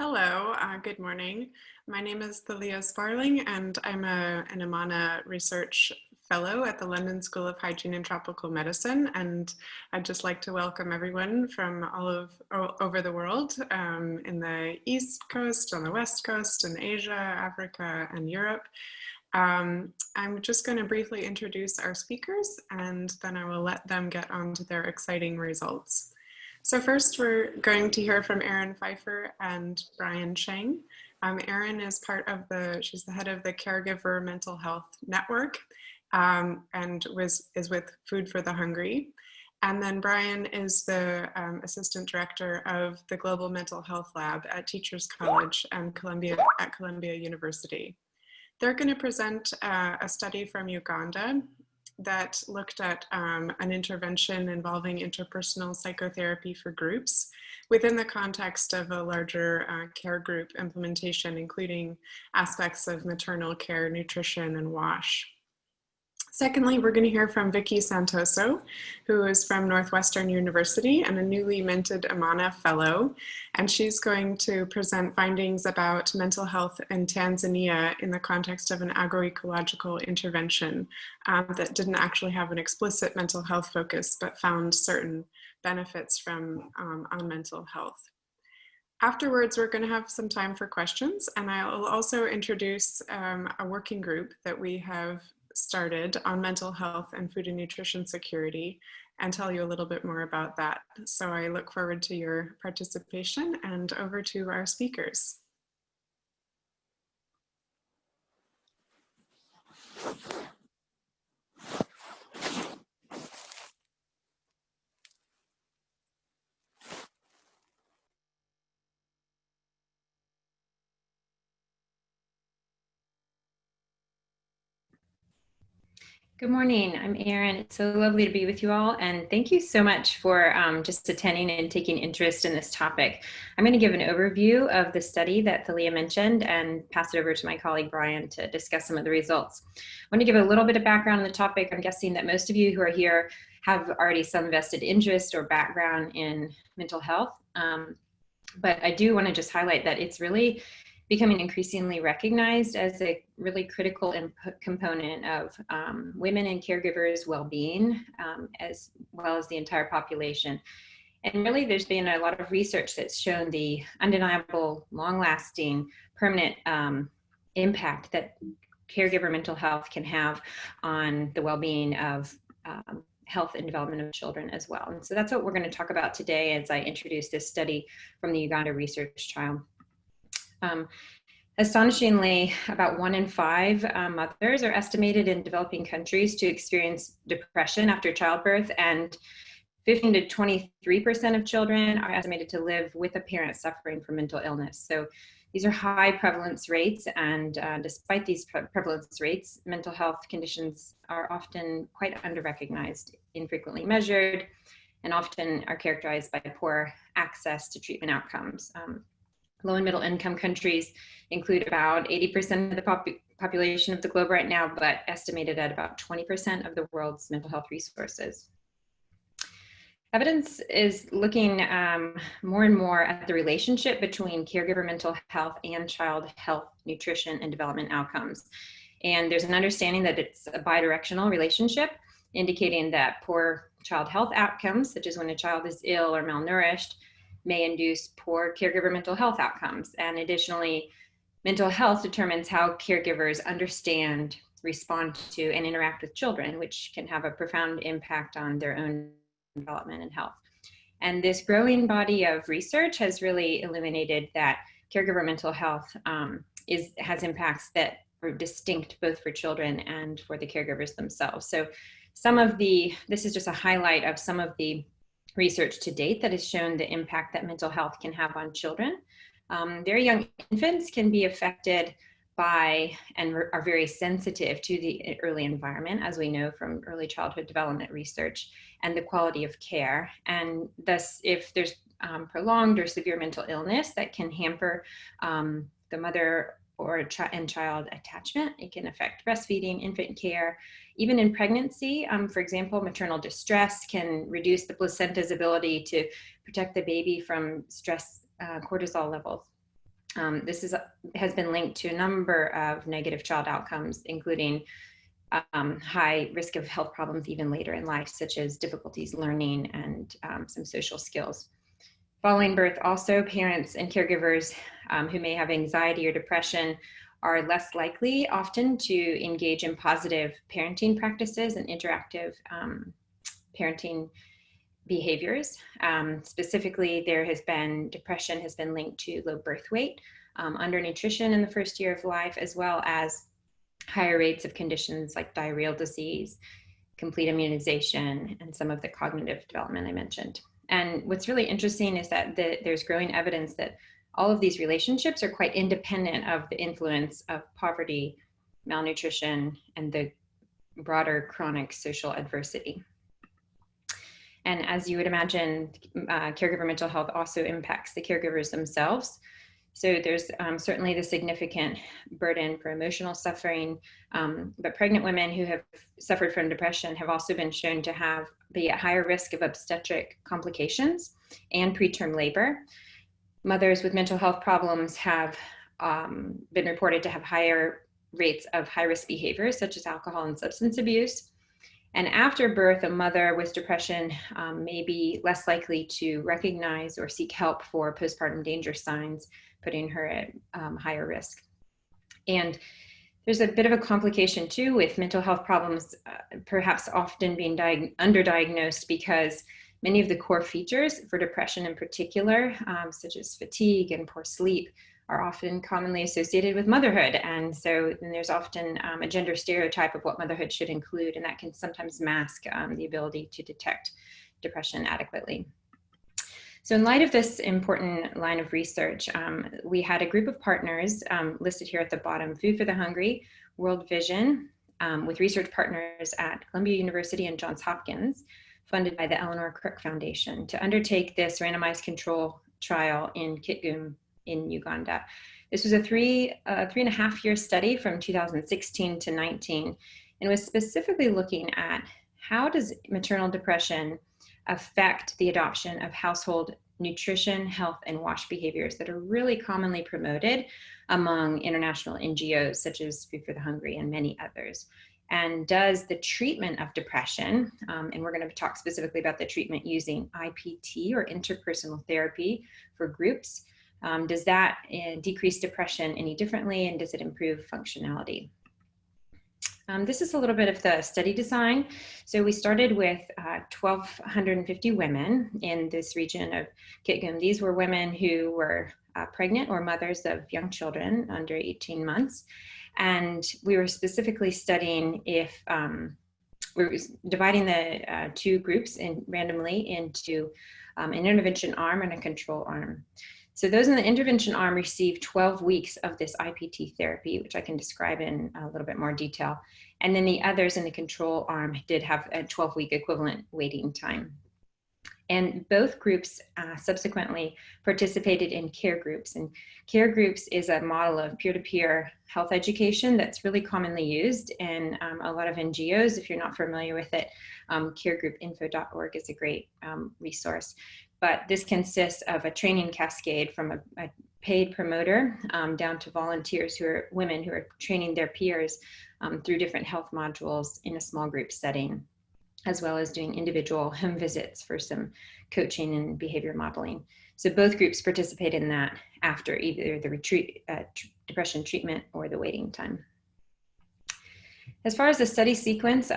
Hello, good morning. My name is Thalia Sparling, and I'm an Amana Research Fellow at the London School of Hygiene and Tropical Medicine. And I'd just like to welcome everyone from all over the world, in the East Coast, on the West Coast, in Asia, Africa, and Europe. I'm just going to briefly introduce our speakers, and then I will let them get on to their exciting results. So first, we're going to hear from Erin Pfeiffer and Brian Cheng. Erin is she's the head of the Caregiver Mental Health Network, and is with Food for the Hungry. And then Brian is the assistant director of the Global Mental Health Lab at Teachers College and Columbia University. They're going to present a study from Uganda that looked at an intervention involving interpersonal psychotherapy for groups within the context of a larger care group implementation, including aspects of maternal care, nutrition, and WASH. Secondly, we're going to hear from Vicky Santoso, who is from Northwestern University and a newly minted Amana Fellow. And she's going to present findings about mental health in Tanzania in the context of an agroecological intervention that didn't actually have an explicit mental health focus, but found certain benefits from on mental health. Afterwards, we're going to have some time for questions, and I'll also introduce a working group that we have started on mental health and food and nutrition security and tell you a little bit more about that. So I look forward to your participation, and over to our speakers. Good morning, I'm Erin. It's so lovely to be with you all, and thank you so much for just attending and taking interest in this topic. I'm going to give an overview of the study that Thalia mentioned and pass it over to my colleague Brian to discuss some of the results. I want to give a little bit of background on the topic. I'm guessing that most of you who are here have already some vested interest or background in mental health, but I do want to just highlight that it's really becoming increasingly recognized as a really critical component of women and caregivers' well-being, as well as the entire population. And really, there's been a lot of research that's shown the undeniable, long-lasting, permanent impact that caregiver mental health can have on the well-being of health and development of children as well. And so that's what we're going to talk about today as I introduce this study from the Uganda research trial. Astonishingly, about 1 in 5 mothers are estimated in developing countries to experience depression after childbirth, and 15 to 23% of children are estimated to live with a parent suffering from mental illness. So these are high prevalence rates, and despite these prevalence rates, mental health conditions are often quite under-recognized, infrequently measured, and often are characterized by poor access to treatment outcomes. Low and middle income countries include about 80% of the population of the globe right now, but estimated at about 20% of the world's mental health resources. Evidence is looking more and more at the relationship between caregiver mental health and child health, nutrition, and development outcomes. And there's an understanding that it's a bidirectional relationship, indicating that poor child health outcomes, such as when a child is ill or malnourished, may induce poor caregiver mental health outcomes. And additionally, mental health determines how caregivers understand, respond to, and interact with children, which can have a profound impact on their own development and health. And this growing body of research has really illuminated that caregiver mental health has impacts that are distinct both for children and for the caregivers themselves. So this is just a highlight of some of the research to date that has shown the impact that mental health can have on children. Very young infants can be affected by and are very sensitive to the early environment, as we know from early childhood development research, and the quality of care. And thus, if there's prolonged or severe mental illness that can hamper the mother or child attachment, it can affect breastfeeding, infant care. Even in pregnancy, for example, maternal distress can reduce the placenta's ability to protect the baby from stress cortisol levels. Has been linked to a number of negative child outcomes, including high risk of health problems even later in life, such as difficulties learning and some social skills. Following birth, also parents and caregivers who may have anxiety or depression are less likely often to engage in positive parenting practices and interactive parenting behaviors. Specifically, depression has been linked to low birth weight, undernutrition in the first year of life, as well as higher rates of conditions like diarrheal disease, complete immunization, and some of the cognitive development I mentioned. And what's really interesting is that there's growing evidence that all of these relationships are quite independent of the influence of poverty, malnutrition, and the broader chronic social adversity. And as you would imagine, caregiver mental health also impacts the caregivers themselves. So there's certainly the significant burden for emotional suffering, but pregnant women who have suffered from depression have also been shown to be at higher risk of obstetric complications and preterm labor. Mothers with mental health problems have been reported to have higher rates of high-risk behaviors such as alcohol and substance abuse. And after birth, a mother with depression may be less likely to recognize or seek help for postpartum danger signs, putting her at higher risk. And there's a bit of a complication too with mental health problems, perhaps often being underdiagnosed because many of the core features for depression in particular, such as fatigue and poor sleep, are often commonly associated with motherhood. And so there's often a gender stereotype of what motherhood should include, and that can sometimes mask the ability to detect depression adequately. So in light of this important line of research, we had a group of partners listed here at the bottom: Food for the Hungry, World Vision, with research partners at Columbia University and Johns Hopkins, funded by the Eleanor Crook Foundation, to undertake this randomized control trial in Kitgum in Uganda. This was a three and a half year study from 2016 to 19, and was specifically looking at how does maternal depression affect the adoption of household nutrition, health, and wash behaviors that are really commonly promoted among international NGOs such as Food for the Hungry and many others. And does the treatment of depression, and we're going to talk specifically about the treatment using IPT or interpersonal therapy for groups, does that decrease depression any differently, and does it improve functionality? This is a little bit of the study design. So we started with 1,250 women in this region of Kitgum. These were women who were pregnant or mothers of young children under 18 months. And we were specifically studying if, we were dividing the two groups randomly into an intervention arm and a control arm. So those in the intervention arm received 12 weeks of this IPT therapy, which I can describe in a little bit more detail. And then the others in the control arm did have a 12-week equivalent waiting time. And both groups subsequently participated in care groups. And care groups is a model of peer-to-peer health education that's really commonly used in a lot of NGOs. If you're not familiar with it, caregroup.info.org is a great resource. But this consists of a training cascade from a paid promoter down to volunteers who are women who are training their peers through different health modules in a small group setting, as well as doing individual home visits for some coaching and behavior modeling. So both groups participate in that after either the depression treatment or the waiting time. As far as the study sequence,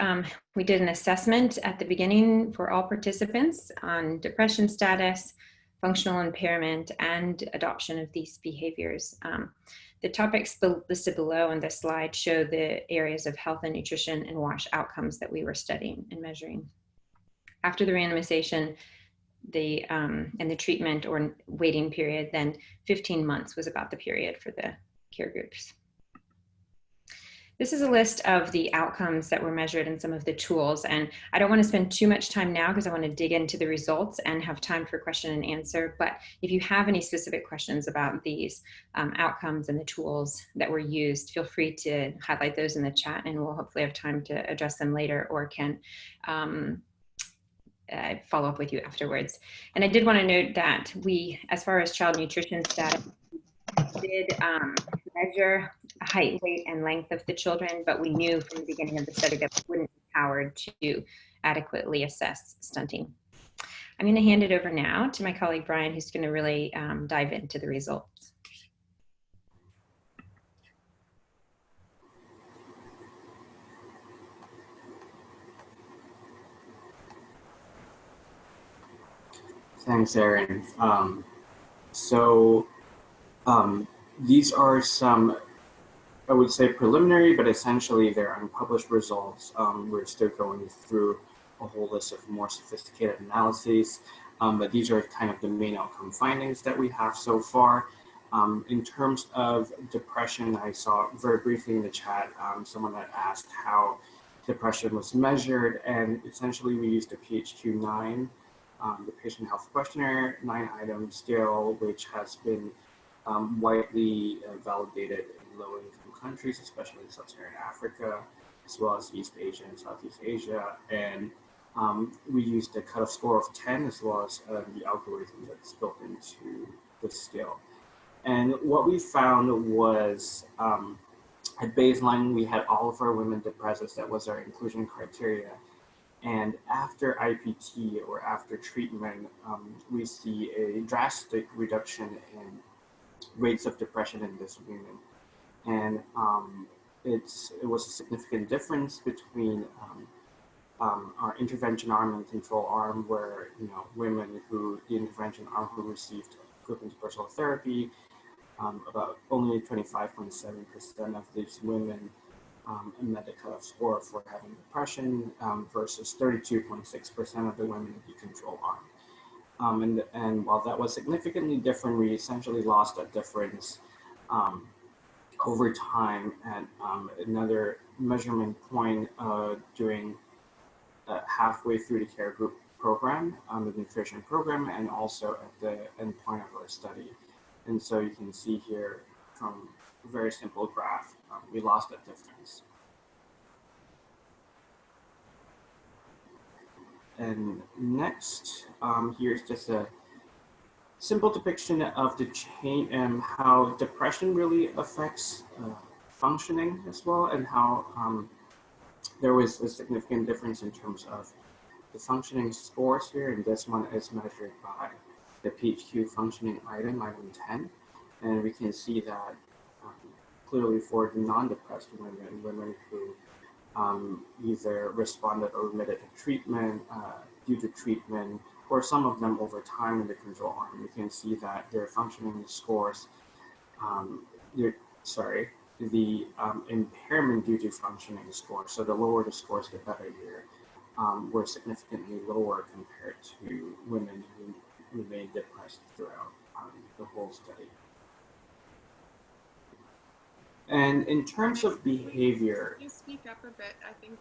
we did an assessment at the beginning for all participants on depression status, functional impairment, and adoption of these behaviors. The topics listed below on this slide show the areas of health and nutrition and WASH outcomes that we were studying and measuring. After the randomization, and the treatment or waiting period, then 15 months was about the period for the care groups. This is a list of the outcomes that were measured in some of the tools, and I don't want to spend too much time now because I want to dig into the results and have time for question and answer. But if you have any specific questions about these outcomes and the tools that were used, feel free to highlight those in the chat, and we'll hopefully have time to address them later, or can follow up with you afterwards. And I did want to note that we, as far as child nutrition status, did measure height, weight, and length of the children, but we knew from the beginning of the study that we wouldn't be powered to adequately assess stunting. I'm going to hand it over now to my colleague Brian, who's going to really dive into the results. Thanks, Erin. These are some, I would say, preliminary, but essentially they're unpublished results. We're still going through a whole list of more sophisticated analyses, but these are kind of the main outcome findings that we have so far. In terms of depression, I saw very briefly in the chat someone that asked how depression was measured, and essentially we used a PHQ-9, the Patient Health Questionnaire 9-item scale, which has been widely validated in low-income countries, especially in Sub-Saharan Africa, as well as East Asia and Southeast Asia. And we used a cutoff score of 10, as well as the algorithm that's built into the scale. And what we found was at baseline, we had all of our women depressed. That was our inclusion criteria. And after IPT or after treatment, we see a drastic reduction in rates of depression in this women. And it was a significant difference between our intervention arm and control arm, where women who, the intervention arm who received group interpersonal therapy, about only 25.7% of these women met the cutoff score for having depression versus 32.6% of the women in the control arm. And while that was significantly different, we essentially lost that difference over time at another measurement point during halfway through the care group program, the nutrition program, and also at the end point of our study. And so you can see here from a very simple graph, we lost that difference. And next, here's just a simple depiction of the change and how depression really affects functioning as well, and how there was a significant difference in terms of the functioning scores here. And this one is measured by the PHQ functioning item 10. And we can see that clearly for the non-depressed women who either responded or omitted to treatment due to treatment, or some of them over time in the control arm, we can see that their functioning scores, the impairment due to functioning scores, so the lower the scores, the better here, were significantly lower compared to women who remained depressed throughout the whole study. And in terms of behavior, Can you speak up a bit? I think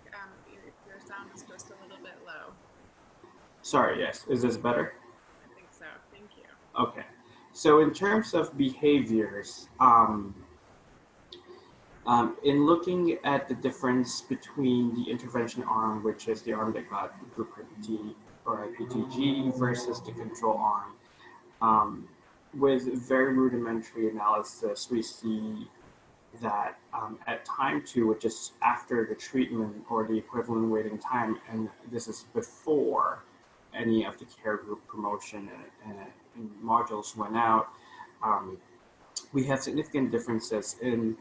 your sound is just a little bit low. Sorry, yes. Is this better? I think so. Thank you. Okay. So in terms of behaviors, in looking at the difference between the intervention arm, which is the arm that got group IPT or IPT-G, versus the control arm, with very rudimentary analysis, we see that at time 2, which is after the treatment or the equivalent waiting time, and this is before any of the care group promotion and modules went out, we have significant differences in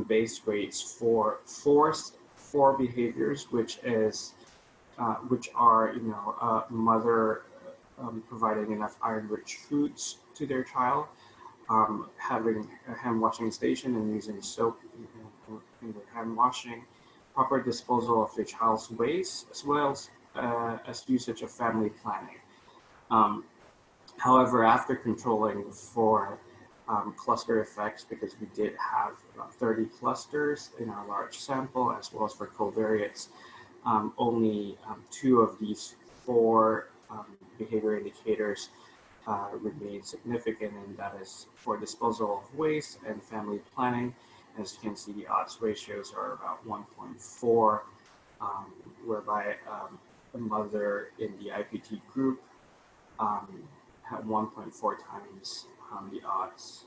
base rates for four behaviors, which are mother providing enough iron-rich foods to their child, having a hand washing station and using soap in their hand washing, proper disposal of their child's waste, as well as usage of family planning. However, after controlling for cluster effects, because we did have about 30 clusters in our large sample, as well as for covariates, only 2 of these 4 behavior indicators remain significant, and that is for disposal of waste and family planning. As you can see, the odds ratios are about 1.4, whereby a mother in the IPT group had 1.4 times the odds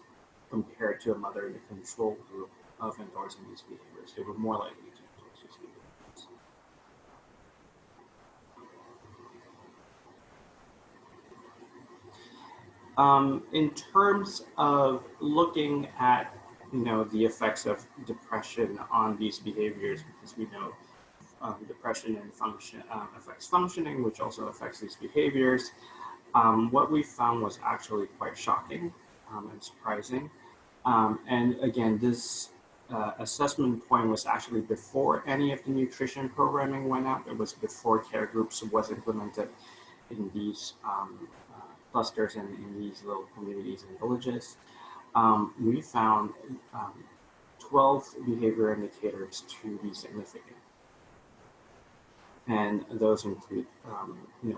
compared to a mother in the control group of endorsing these behaviors. They were more likely to endorse these behaviors. In terms of looking at, the effects of depression on these behaviors, because we know depression and function affects functioning, which also affects these behaviors. What we found was actually quite shocking and surprising. And again, this assessment point was actually before any of the nutrition programming went out. It was before care groups was implemented in these clusters and in these little communities and villages. We found 12 behavior indicators to be significant. And those include,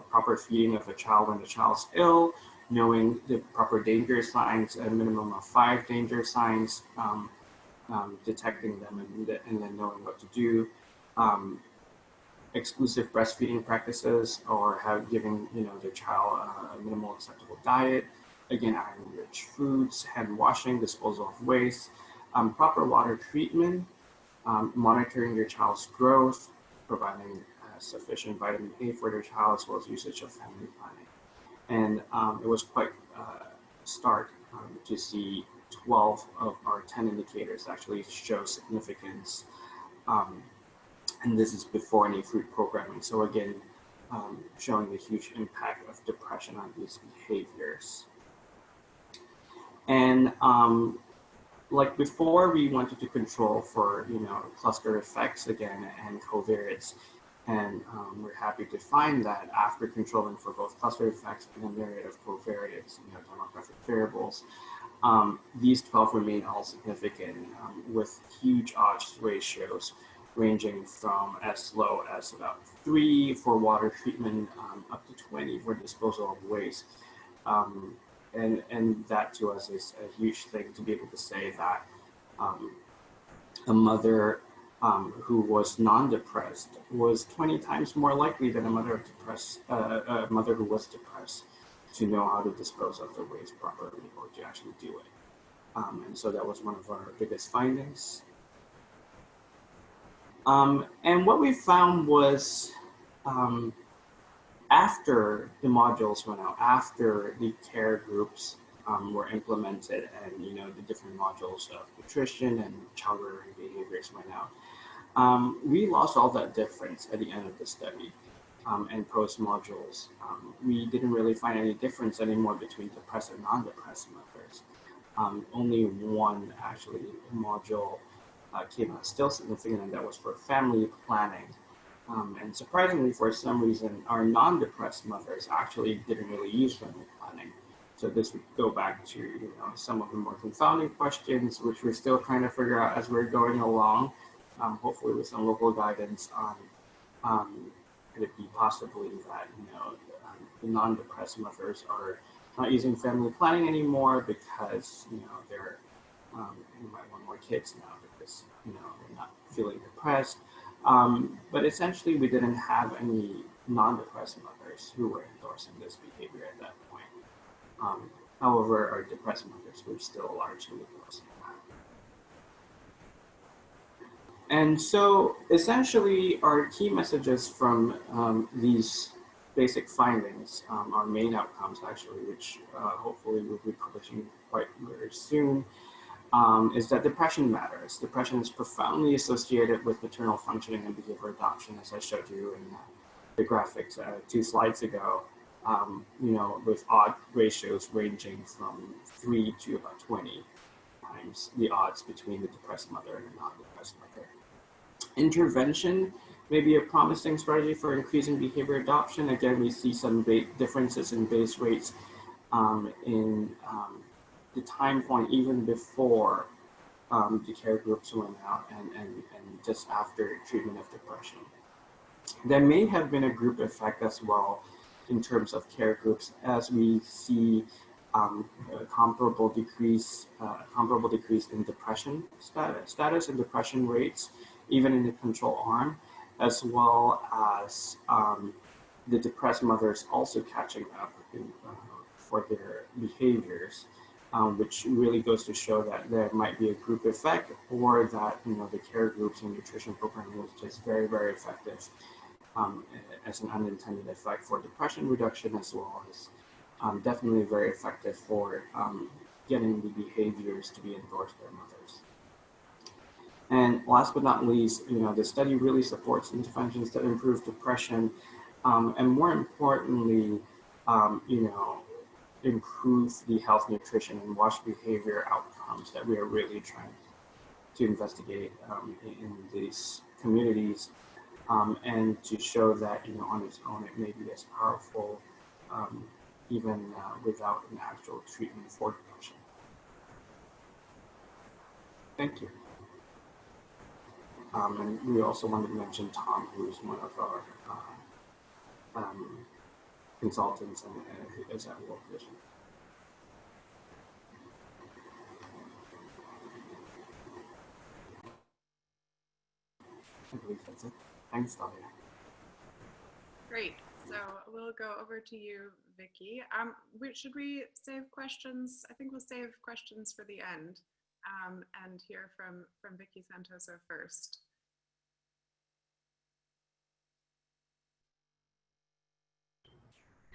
proper feeding of a child when the child's ill, knowing the proper danger signs, a minimum of 5 danger signs, detecting them and then knowing what to do, exclusive breastfeeding practices, or giving their child a minimal acceptable diet, again iron-rich foods, hand washing, disposal of waste, proper water treatment, monitoring your child's growth, providing sufficient vitamin A for their child, as well as usage of family planning. And it was quite stark to see 12 of our 10 indicators actually show significance. And this is before any food programming. So again, showing the huge impact of depression on these behaviors. And like before, we wanted to control for cluster effects again and covariates. And we're happy to find that after controlling for both cluster effects and a myriad of covariates, demographic variables, these 12 remain all significant with huge odds ratios ranging from as low as about 3 for water treatment up to 20 for disposal of waste. And that to us is a huge thing to be able to say that a mother who was non-depressed was 20 times more likely than a mother who was depressed to know how to dispose of the waste properly or to actually do it. And so that was one of our biggest findings. And what we found was after the modules went out, after the care groups were implemented and the different modules of nutrition and child rearing behaviors went out, we lost all that difference at the end of the study. And post modules, we didn't really find any difference anymore between depressed and non-depressed mothers. Only one actually module came out still significant, and that was for family planning. And surprisingly, for some reason, our non-depressed mothers actually didn't really use family planning. So this would go back to some of the more confounding questions, which we're still trying to figure out as we're going along. Hopefully, with some local guidance on could it be possibly that the non-depressed mothers are not using family planning anymore because they're they might want more kids now because they're not feeling depressed. But essentially, we didn't have any non-depressed mothers who were endorsing this behavior at that point. However, our depressed mothers were still largely endorsing that. And so essentially, our key messages from these basic findings, our main outcomes actually, which hopefully we'll be publishing quite very soon, is that depression matters. Depression is profoundly associated with maternal functioning and behavior adoption, as I showed you in the graphics 2 slides ago, with odd ratios ranging from 3 to about 20 times the odds between the depressed mother and the non-depressed mother. Intervention may be a promising strategy for increasing behavior adoption. Again, we see some differences in base rates in the time point even before the care groups went out and just after treatment of depression. There may have been a group effect as well in terms of care groups, as we see a comparable decrease in depression status and depression rates, even in the control arm, as well as the depressed mothers also catching up for their behaviors which really goes to show that there might be a group effect, or that the care groups and nutrition program was just very, very effective as an unintended effect for depression reduction, as well as definitely very effective for getting the behaviors to be endorsed by mothers. And last but not least, the study really supports interventions that improve depression, and more importantly, improve the health, nutrition, and wash behavior outcomes that we are really trying to investigate in these communities, and to show that on its own it may be as powerful, even without an actual treatment for depression. Thank you. And we also wanted to mention Tom, who is one of our consultants and is at World Vision. I believe that's it. Thanks, Dahlia. Great. So we'll go over to you, Vicky. Should we save questions? I think we'll save questions for the end, and hear from Vicky Santoso first.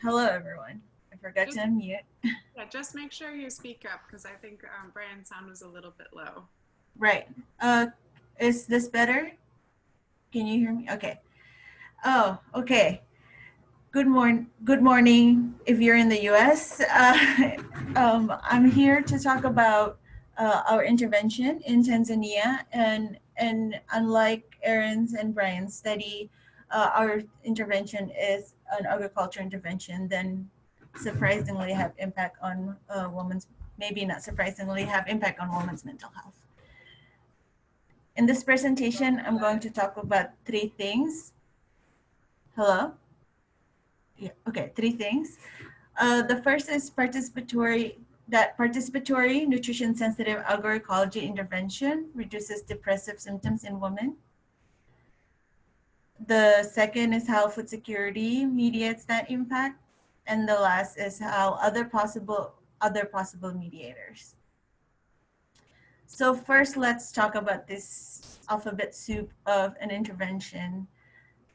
Hello, everyone. I forgot to unmute. Yeah, just make sure you speak up, because I think Brian's sound was a little bit low. Right. Is this better? Can you hear me? Okay. Oh, okay. Good morning if you're in the US. I'm here to talk about our intervention in Tanzania, and unlike Aaron's and Brian's study, our intervention is an agriculture intervention, then surprisingly have impact on maybe not surprisingly, have impact on women's mental health. In this presentation, I'm going to talk about three things. Hello? Yeah, okay, three things. The first is participatory nutrition-sensitive agroecology intervention reduces depressive symptoms in women. The second is how food security mediates that impact. And the last is how other possible mediators. So first, let's talk about this alphabet soup of an intervention.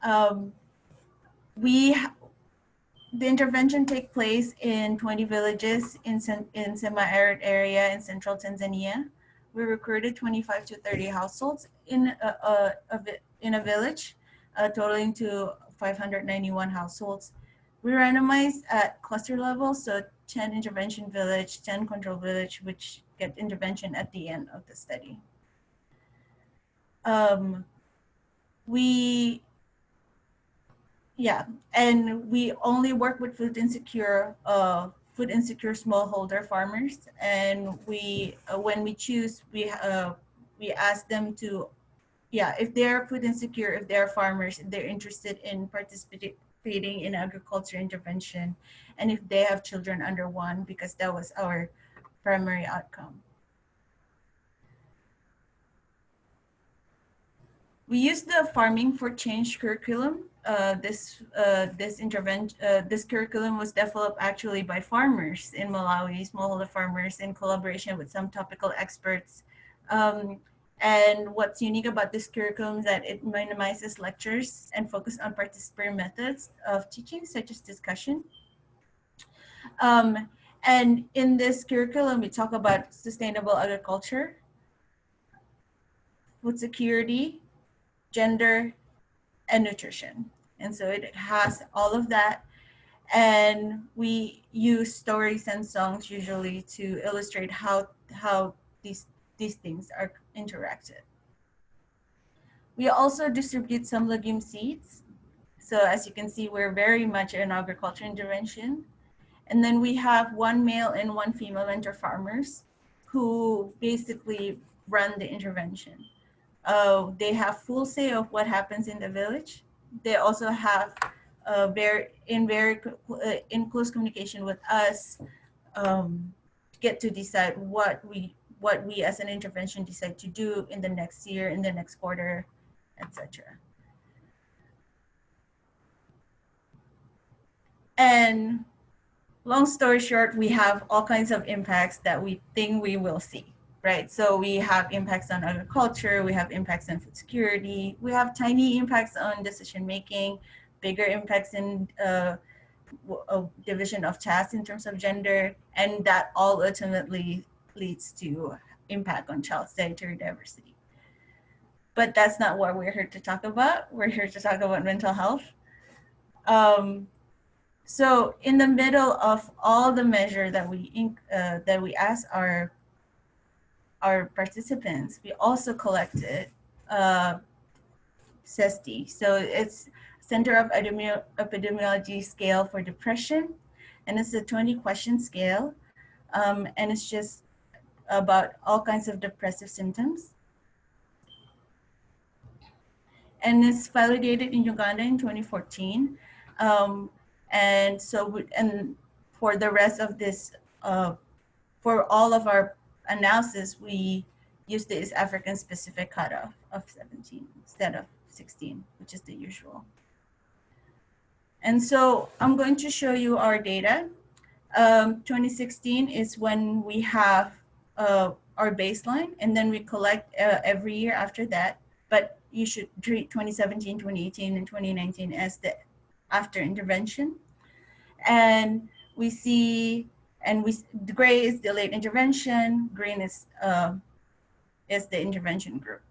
The intervention takes place in 20 villages in semi-arid area in central Tanzania. We recruited 25 to 30 households in a village, totaling to 591 households. We randomized at cluster level, so 10 intervention village, 10 control village, which get intervention at the end of the study. And we only work with food insecure smallholder farmers, and when we choose, we ask them to, if they're food insecure, if they're farmers, if they're interested in participating in agriculture intervention, and if they have children under 1, because that was our primary outcome. We used the Farming for Change curriculum. This curriculum was developed actually by farmers in Malawi, smallholder farmers, in collaboration with some topical experts. And what's unique about this curriculum is that it minimizes lectures and focuses on participatory methods of teaching, such as discussion. And in this curriculum, we talk about sustainable agriculture, food security, gender, and nutrition. And so it has all of that. And we use stories and songs usually to illustrate how these things are interacted. We also distribute some legume seeds. So as you can see, we're very much an agriculture intervention. And then we have 1 male and 1 female mentor farmers who basically run the intervention. They have full say of what happens in the village. They also have in close communication with us, get to decide what we as an intervention decide to do in the next year, in the next quarter, etc. And long story short, we have all kinds of impacts that we think we will see, right? So we have impacts on agriculture, we have impacts on food security, we have tiny impacts on decision making, bigger impacts in division of tasks in terms of gender, and that all ultimately leads to impact on child's dietary diversity. But that's not what we're here to talk about. We're here to talk about mental health. So in the middle of all the measure that we asked our participants, we also collected CES-D. So it's Center of Epidemiology scale for depression, and it's a 20-question scale, and it's just about all kinds of depressive symptoms. And it's validated in Uganda in 2014. And so, and for the rest of this, for all of our analysis, we use the East African specific cutoff of 17 instead of 16, which is the usual. And so I'm going to show you our data. 2016 is when we have our baseline, and then we collect every year after that. But you should treat 2017, 2018, and 2019 as the after intervention. And we see, and the gray is the late intervention, green is the intervention group.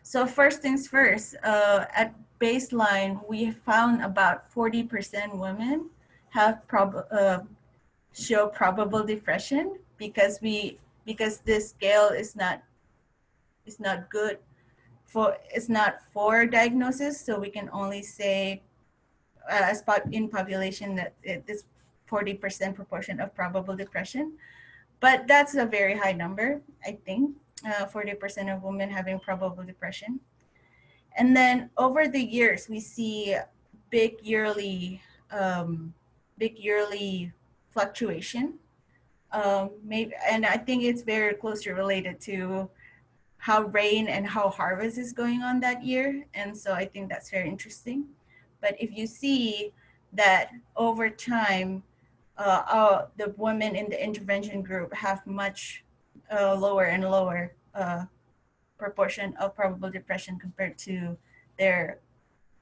So first things first, at baseline, we found about 40% women have show probable depression because this scale is not good for, it's not for diagnosis, so we can only say in population that it is 40% proportion of probable depression. But that's a very high number, I think, 40% of women having probable depression. And then over the years, we see big yearly fluctuation. Maybe, and I think it's very closely related to how rain and how harvest is going on that year. And so I think that's very interesting. But if you see that over time, the women in the intervention group have much lower and lower proportion of probable depression compared to their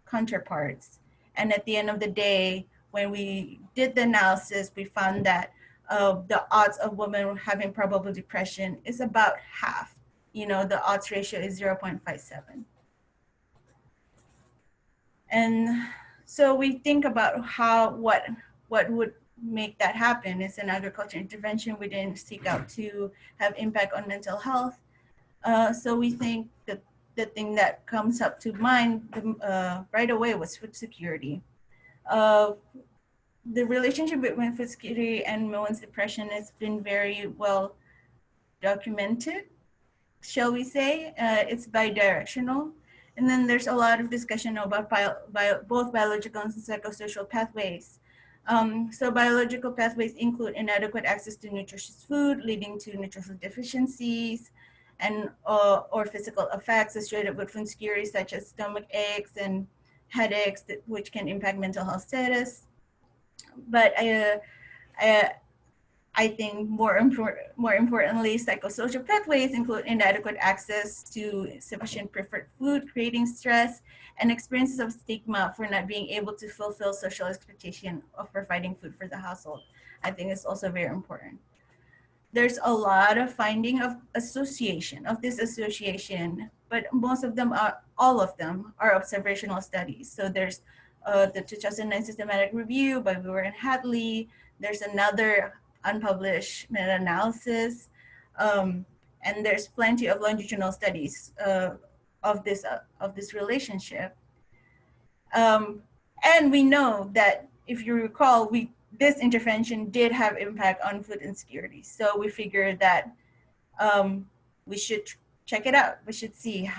counterparts. And at the end of the day, when we did the analysis, we found that the odds of women having probable depression is about half. You know, the odds ratio is 0.57. And so we think about what would make that happen. It's an agriculture intervention. We didn't seek out to have impact on mental health. So we think that the thing that comes up to mind right away was food security. The relationship between food security and women's depression has been very well documented, shall we say. It's bidirectional. And then there's a lot of discussion about both biological and psychosocial pathways. So biological pathways include inadequate access to nutritious food, leading to nutritional deficiencies, and or physical effects associated with food security, such as stomach aches and headaches, which can impact mental health status. But I think more importantly, psychosocial pathways include inadequate access to sufficient preferred food, creating stress, and experiences of stigma for not being able to fulfill social expectation of providing food for the household. I think it's also very important. There's a lot of finding of this association, but all of them are observational studies. So there's the 2009 systematic review by Weaver and Hadley. There's another unpublished meta-analysis, and there's plenty of longitudinal studies of this relationship. And we know that, if you recall, this intervention did have impact on food insecurity. So we figured that we should check it out. We should see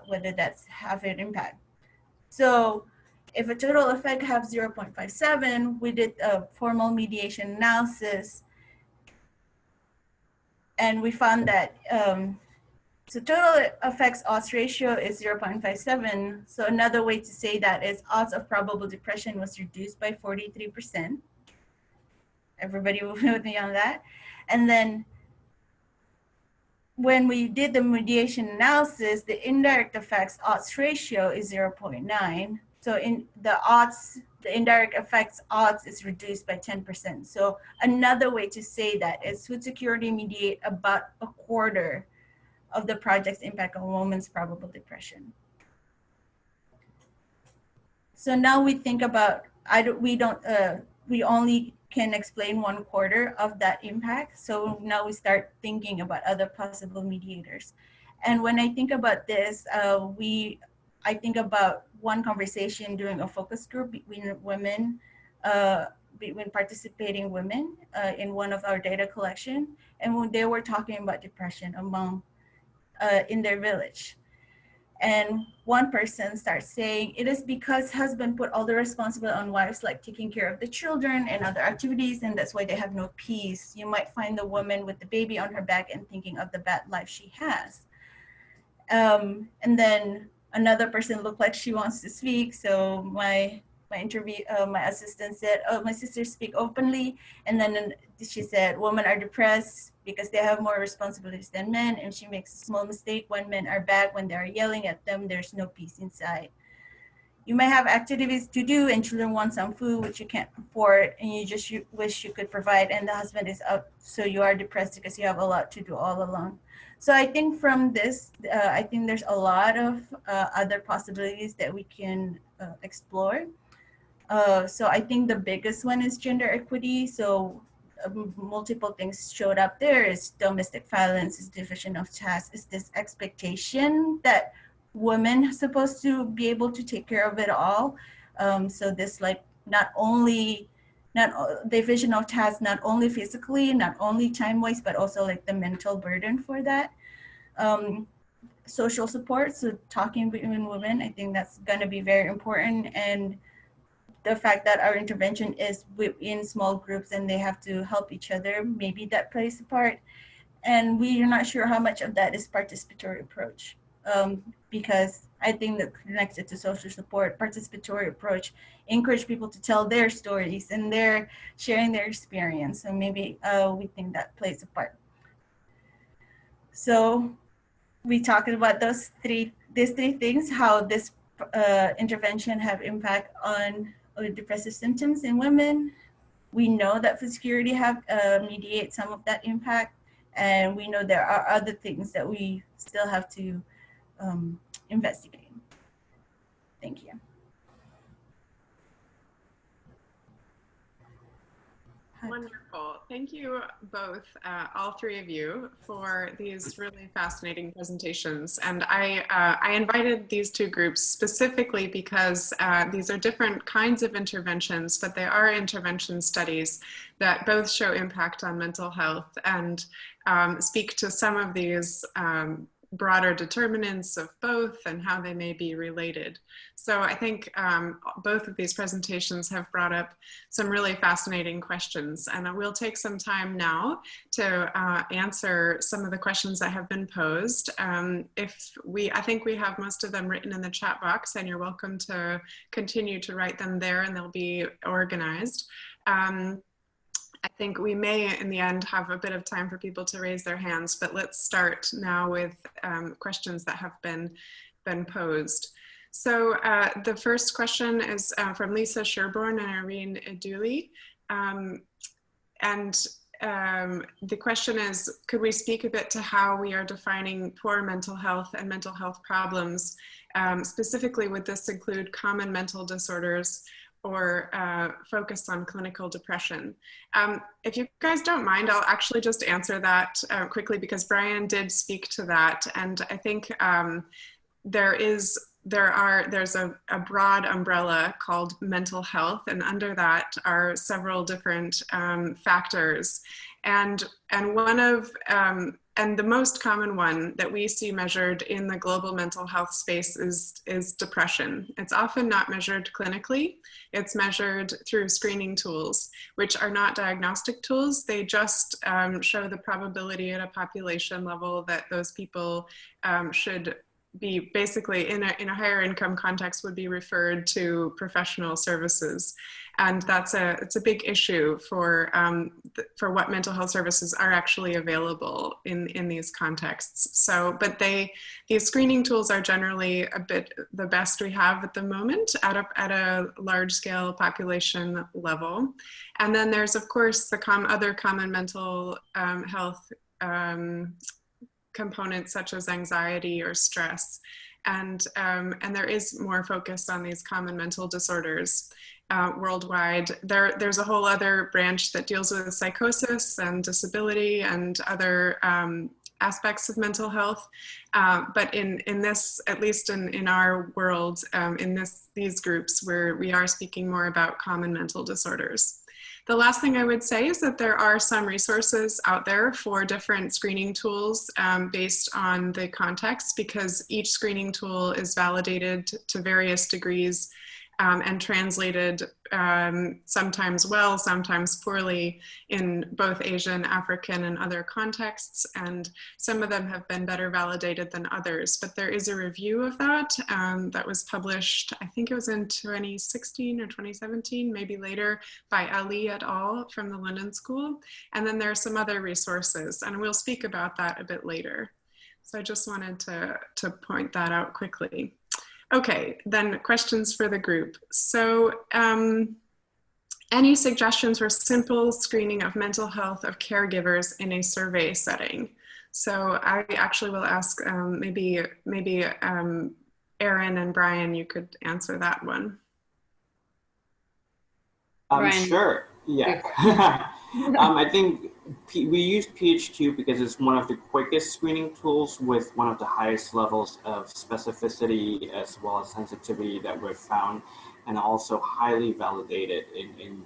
whether that's have an impact. So if a total effect has 0.57, we did a formal mediation analysis, and we found that so total effects odds ratio is 0.57. So another way to say that is odds of probable depression was reduced by 43%. Everybody with me on that? And then when we did the mediation analysis, the indirect effects odds ratio is 0.9. So in the odds, the indirect effects odds is reduced by 10%. So another way to say that is food security mediate about a quarter of the project's impact on women's probable depression. So now we think about, we only can explain 1/4 of that impact. So now we start thinking about other possible mediators. And when I think about this, I think about one conversation during a focus group between women, between participating women in one of our data collection. And when they were talking about depression among, in their village. And one person starts saying, it is because husband put all the responsibility on wives, like taking care of the children and other activities, and that's why they have no peace. You might find the woman with the baby on her back and thinking of the bad life she has. And then another person looked like she wants to speak. So my assistant said, oh, my sisters speak openly. And then she said, women are depressed because they have more responsibilities than men. And she makes a small mistake when men are back, when they are yelling at them, there's no peace inside. You may have activities to do and children want some food, which you can't afford, and you just wish you could provide, and the husband is up, so you are depressed because you have a lot to do all alone. So I think from this, I think there's a lot of other possibilities that we can explore. So I think the biggest one is gender equity. So multiple things showed up there. Is domestic violence, is division of tasks, is this expectation that women are supposed to be able to take care of it all. So this like not division of tasks, not only physically, not only time-wise, but also like the mental burden for that. Social support, so talking between women, I think that's going to be very important. And the fact that our intervention is within small groups and they have to help each other, maybe that plays a part. And we are not sure how much of that is participatory approach, because I think that connected to social support, participatory approach, encourage people to tell their stories and they're sharing their experience. So maybe we think that plays a part. So we talked about these three things, how this intervention have impact on depressive symptoms in women. We know that food security have mediate some of that impact, and we know there are other things that we still have to investigate. Thank you. Wonderful. Thank you both, all three of you, for these really fascinating presentations. And I invited these two groups specifically because these are different kinds of interventions, but they are intervention studies that both show impact on mental health and speak to some of these broader determinants of both and how they may be related. So I think both of these presentations have brought up some really fascinating questions, and we'll take some time now to answer some of the questions that have been posed. I think we have most of them written in the chat box, and you're welcome to continue to write them there and they'll be organized. I think we may, in the end, have a bit of time for people to raise their hands, but let's start now with questions that have been posed. So the first question is from Lisa Sherborne and Irene Dooley. The question is, could we speak a bit to how we are defining poor mental health and mental health problems? Specifically, would this include common mental disorders or focus on clinical depression? If you guys don't mind, I'll actually just answer that quickly, because Brian did speak to that. And I think there's a broad umbrella called mental health, and under that are several different factors. And the most common one that we see measured in the global mental health space is depression. It's often not measured clinically. It's measured through screening tools, which are not diagnostic tools. They just show the probability at a population level that those people should be basically in a higher income context would be referred to professional services. And it's a big issue for what mental health services are actually available in these contexts. So, but these screening tools are generally a bit the best we have at the moment at a large scale population level. And then there's of course the other common mental health components such as anxiety or stress. And there is more focus on these common mental disorders worldwide. There's a whole other branch that deals with psychosis and disability and other aspects of mental health. But in this, at least in our world, in these groups where we are speaking more about common mental disorders. The last thing I would say is that there are some resources out there for different screening tools based on the context, because each screening tool is validated to various degrees and translated sometimes well, sometimes poorly in both Asian, African, and other contexts. And some of them have been better validated than others. But there is a review of that that was published, I think it was in 2016 or 2017, maybe later, by Ali et al. From the London School. And then there are some other resources, and we'll speak about that a bit later. So I just wanted to point that out quickly. Okay, then questions for the group. So any suggestions for simple screening of mental health of caregivers in a survey setting? So I actually will ask maybe Erin and Brian, you could answer that one. Sure, yeah. I think we use PHQ because it's one of the quickest screening tools with one of the highest levels of specificity as well as sensitivity that we've found, and also highly validated in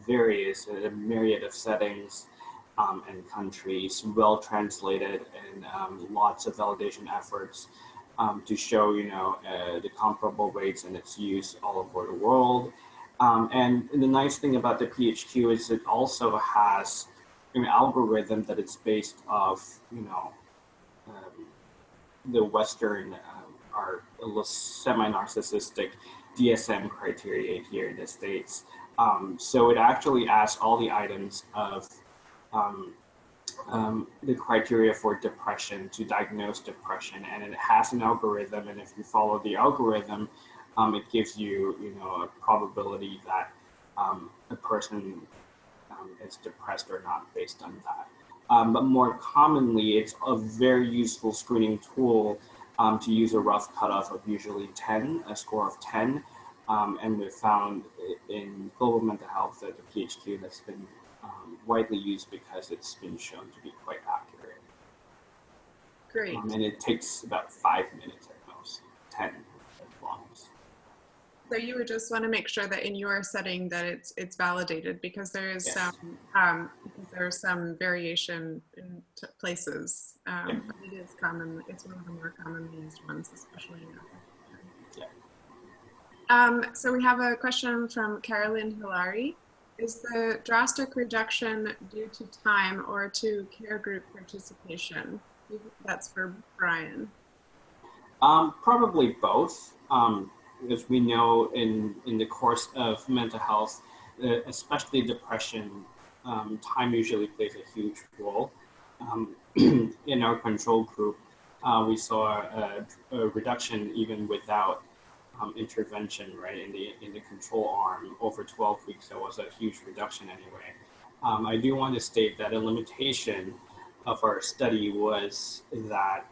various, a myriad of settings and countries, well translated, and lots of validation efforts to show, the comparable rates and its use all over the world. And the nice thing about the PHQ is it also has an algorithm that it's based off, the Western, our semi-narcissistic DSM criteria here in the States. So it actually asks all the items of the criteria for depression to diagnose depression, and it has an algorithm, and if you follow the algorithm, it gives you, a probability that a person is depressed or not based on that. But more commonly, it's a very useful screening tool to use a rough cutoff of usually 10, a score of 10. And we've found in global mental health that the PHQ has been widely used because it's been shown to be quite accurate. Great. And it takes about 5 minutes at most, 10 as long as. So you would just want to make sure that in your setting that it's validated, because there is Yes. there's some variation in places. But it is common. It's one of the more commonly used ones, especially in Africa. Yeah. So we have a question from Carolyn Hilary. Is the drastic reduction due to time or to care group participation? That's for Brian. Probably both. As we know in the course of mental health, especially depression, time usually plays a huge role. In our control group, we saw a reduction even without intervention, right? In the control arm over 12 weeks, there was a huge reduction anyway. I do want to state that a limitation of our study was that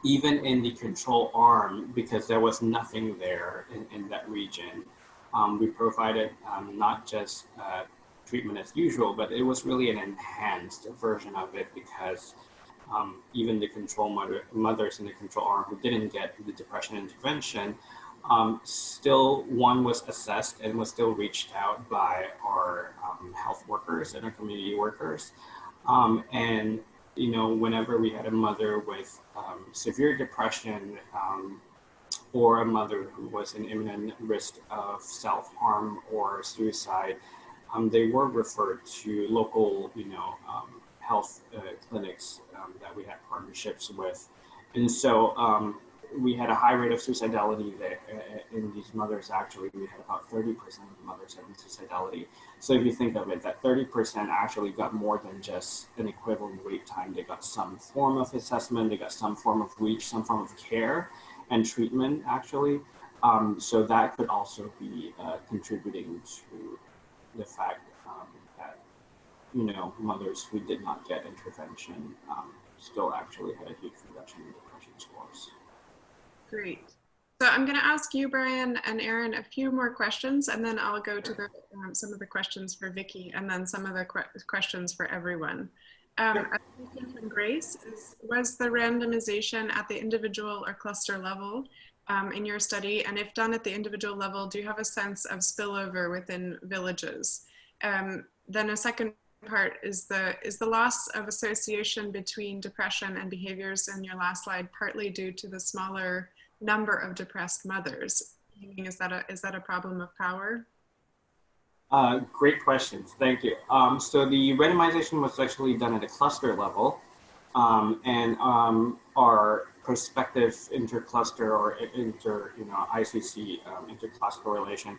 even in the control arm, because there was nothing there in that region, we provided not just treatment as usual, but it was really an enhanced version of it, because even the control mothers in the control arm who didn't get the depression intervention, still one was assessed and was still reached out by our health workers and our community workers. And whenever we had a mother with severe depression or a mother who was in imminent risk of self-harm or suicide, they were referred to local, health clinics that we had partnerships with, And so we had a high rate of suicidality there in these mothers. Actually, we had about 30% of mothers having suicidality. So if you think of it, that 30% actually got more than just an equivalent wait time. They got some form of assessment, they got some form of reach, some form of care and treatment, actually. So that could also be contributing to the fact that, you know, mothers who did not get intervention still actually had a huge reduction in depression scores. Great. So I'm going to ask you, Brian and Erin, a few more questions, and then I'll go to the, some of the questions for Vicky, and then some of the questions for everyone. A question from Grace is, was the randomization at the individual or cluster level in your study? And if done at the individual level, do you have a sense of spillover within villages? Then a second part is the loss of association between depression and behaviors in your last slide partly due to the smaller number of depressed mothers? Is that a problem of power? Great questions, thank you. So the randomization was actually done at a cluster level, and our prospective intercluster or ICC interclass correlation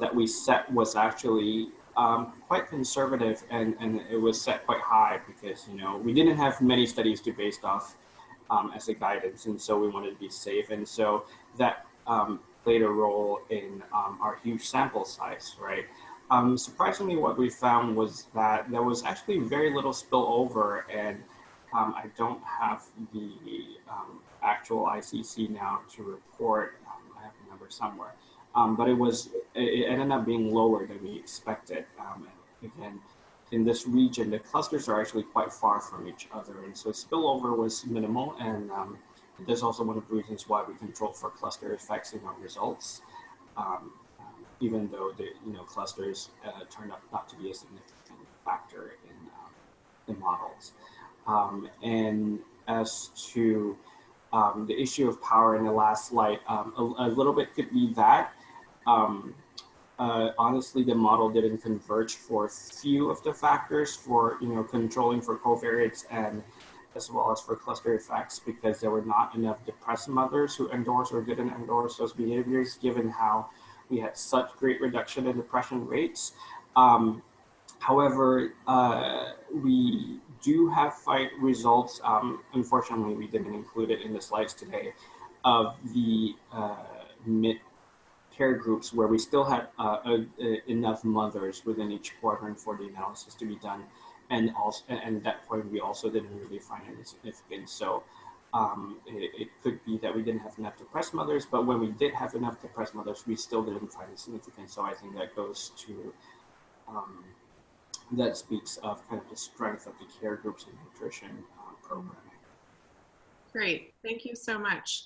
that we set was actually quite conservative, and it was set quite high because, you know, we didn't have many studies to base off as a guidance, and so we wanted to be safe, and so that played a role in our huge sample size, right? Surprisingly, what we found was that there was actually very little spillover, and I don't have the actual ICC now to report. I have the number somewhere, but it ended up being lower than we expected. Again, in this region, the clusters are actually quite far from each other, and so spillover was minimal, and that's also one of the reasons why we control for cluster effects in our results. Even though the clusters turned out not to be a significant factor in the models. And as to the issue of power in the last slide, a little bit could be that. Honestly, the model didn't converge for few of the factors for controlling for covariates and as well as for cluster effects, because there were not enough depressed mothers who endorsed or didn't endorse those behaviors, given how we had such great reduction in depression rates. However, we do have results, unfortunately we didn't include it in the slides today, of the mid-care groups where we still had enough mothers within each quadrant for the analysis to be done. And also, and at that point, we also didn't really find any significance. So it could be that we didn't have enough depressed mothers, but when we did have enough depressed mothers, we still didn't find it significant. So I think that goes to, that speaks of kind of the strength of the care groups and nutrition programming. Great, thank you so much.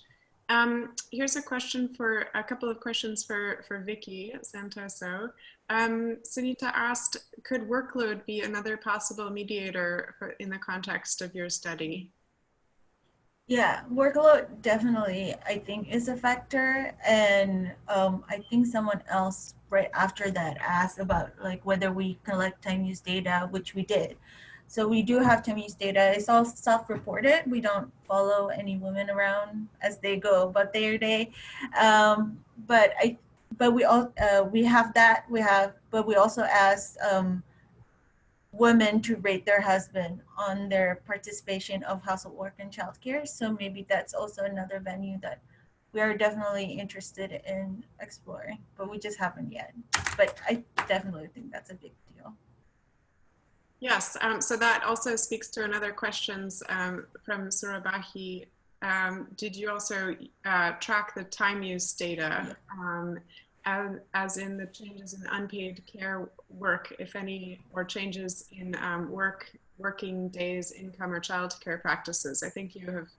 Here's a couple of questions for Vicky Santoso. Sunita asked, could workload be another possible mediator in the context of your study? Yeah, workload definitely, I think, is a factor. And I think someone else right after that asked about like whether we collect time use data, which we did. So we do have time use data. It's all self-reported. We don't follow any women around as they go about their day. But we have that. But we also asked women to rate their husband on their participation of household work and childcare. So maybe that's also another venue that we are definitely interested in exploring, but we just haven't yet. But I definitely think that's a big deal. Yes, so that also speaks to another questions from Surabahi. Did you also track the time use data, as in the changes in unpaid care work, if any, or changes in working days, income, or childcare practices? I think you have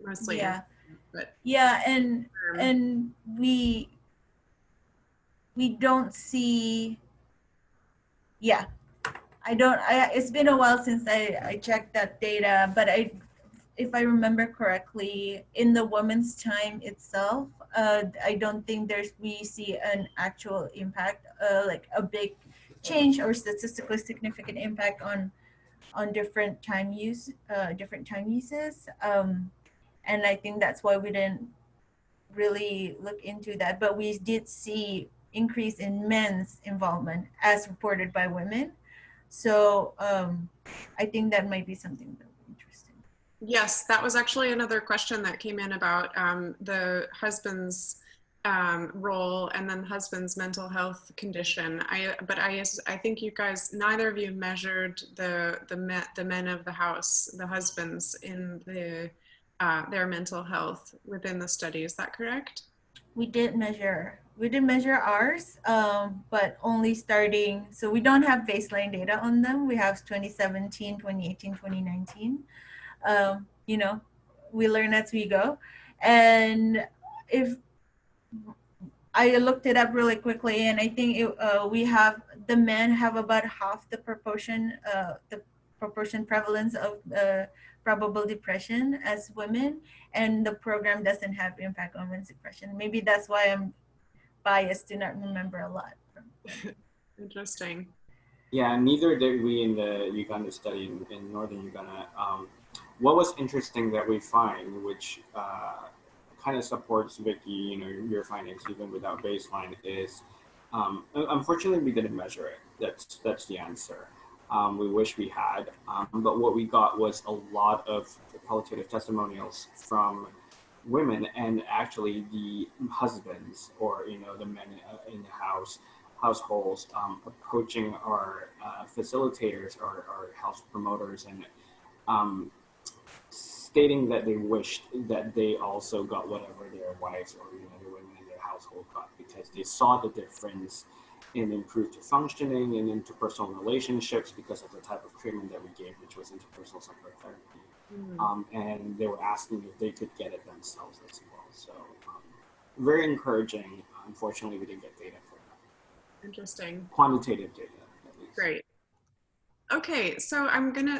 mostly. Yeah, but yeah, and we don't see. Yeah. It's been a while since I checked that data, but if I remember correctly, in the women's time itself, I don't think we see an actual impact, like a big change or statistically significant impact on different time uses. And I think that's why we didn't really look into that. But we did see increase in men's involvement as reported by women. So I think that might be something that would be interesting. Yes, that was actually another question that came in about the husband's role and then husband's mental health condition. I think you guys, neither of you measured the men of the house, the husbands, in their mental health within the study. Is that correct? We did measure ours, but only starting, so we don't have baseline data on them. We have 2017, 2018, 2019. You know, we learn as we go. And if I looked it up really quickly, and I think we have, the men have about half the proportion prevalence of probable depression as women, and the program doesn't have impact on women's depression. Maybe that's why I'm biased to not remember a lot. Interesting. Yeah, neither did we in the Uganda study in northern Uganda. What was interesting that we find, which kind of supports Vicky, your findings even without baseline, is unfortunately we didn't measure it. That's the answer. We wish we had, but what we got was a lot of qualitative testimonials from women, and actually the husbands, or the men in the households, approaching our facilitators, our house promoters, and stating that they wished that they also got whatever their wives or the women in their household got, because they saw the difference in improved functioning and interpersonal relationships because of the type of treatment that we gave, which was interpersonal psychotherapy. And they were asking if they could get it themselves as well. So very encouraging. Unfortunately, we didn't get data for that. Interesting. Quantitative data, at least. Great. Okay, so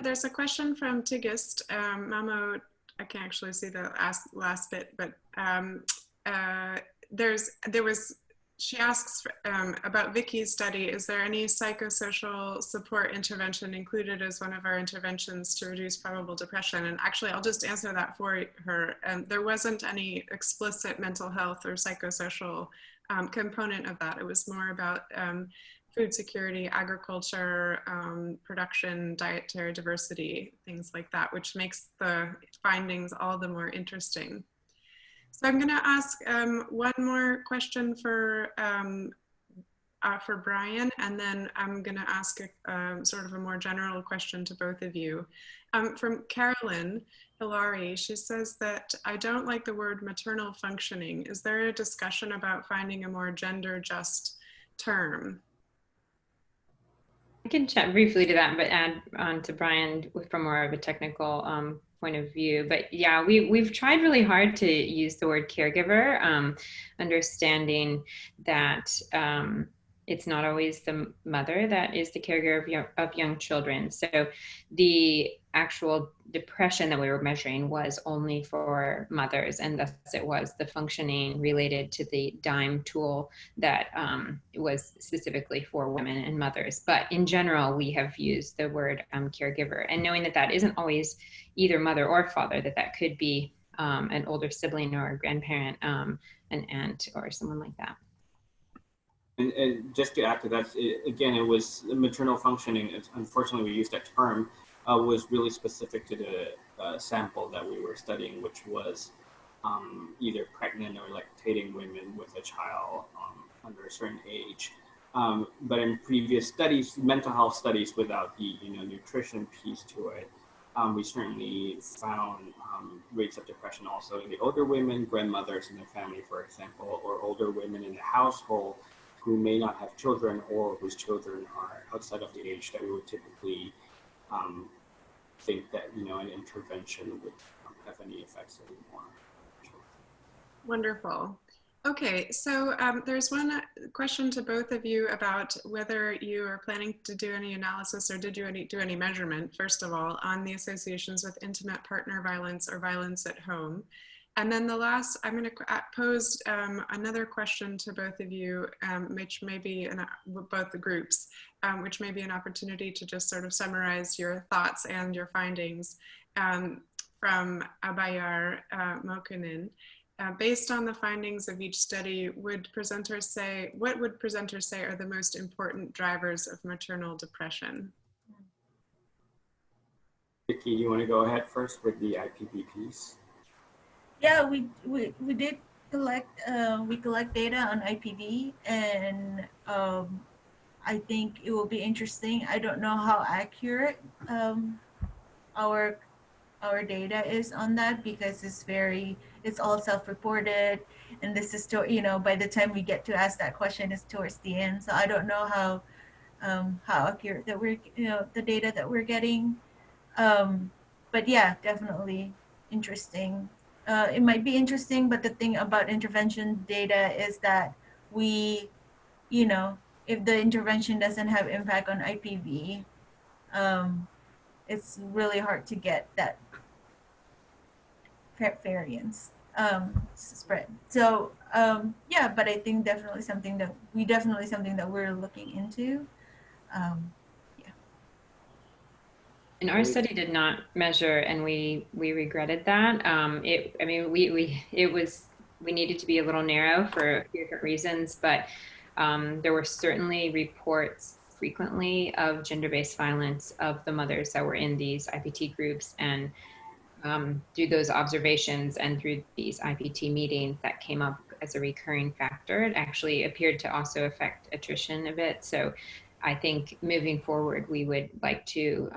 there's a question from Tigist. Mamo, I can't actually see the last bit, but she asks about Vicky's study, is there any psychosocial support intervention included as one of our interventions to reduce probable depression? And actually, I'll just answer that for her. There wasn't any explicit mental health or psychosocial component of that. It was more about food security, agriculture, production, dietary diversity, things like that, which makes the findings all the more interesting. So I'm going to ask one more question for Brian, and then I'm going to ask sort of a more general question to both of you. From Carolyn Hilary, she says that I don't like the word maternal functioning. Is there a discussion about finding a more gender-just term? I can chat briefly to that, but add on to Brian from more of a technical point of view. But yeah, we've tried really hard to use the word caregiver, understanding that it's not always the mother that is the caregiver of young children. So the actual depression that we were measuring was only for mothers, and thus it was the functioning related to the DIME tool that was specifically for women and mothers. But in general, we have used the word caregiver, and knowing that that isn't always either mother or father, that could be an older sibling or a grandparent, an aunt or someone like that. And just to add to that, again, it was maternal functioning. Unfortunately, we used that term, was really specific to the sample that we were studying, which was either pregnant or lactating women with a child under a certain age. But in previous studies, mental health studies without the nutrition piece to it, we certainly found rates of depression also in the older women, grandmothers in their family, for example, or older women in the household who may not have children or whose children are outside of the age that we would typically think that an intervention would have any effects anymore. Wonderful. Okay, so there's one question to both of you about whether you are planning to do any analysis, or did you do any measurement, first of all, on the associations with intimate partner violence or violence at home. And then the last, I'm going to pose another question to both of you, which may be, both the groups, which may be an opportunity to just sort of summarize your thoughts and your findings. from Abayar Mokunin. Based on the findings of each study, what would presenters say are the most important drivers of maternal depression? Vicky, you want to go ahead first with the IPP piece? Yeah, we did collect data on IPD, and I think it will be interesting. I don't know how accurate our data is on that, because it's all self-reported, and this is by the time we get to ask that question is towards the end. So I don't know how accurate that we're the data that we're getting. But yeah, definitely interesting. It might be interesting, but the thing about intervention data is that we, if the intervention doesn't have impact on IPV, it's really hard to get that variance spread. So yeah, but I think definitely something that we're looking into. And our study did not measure, and we regretted that. We needed to be a little narrow for a few different reasons, but there were certainly reports frequently of gender-based violence of the mothers that were in these IPT groups, and through those observations and through these IPT meetings that came up as a recurring factor, it actually appeared to also affect attrition a bit. So I think moving forward, we would like to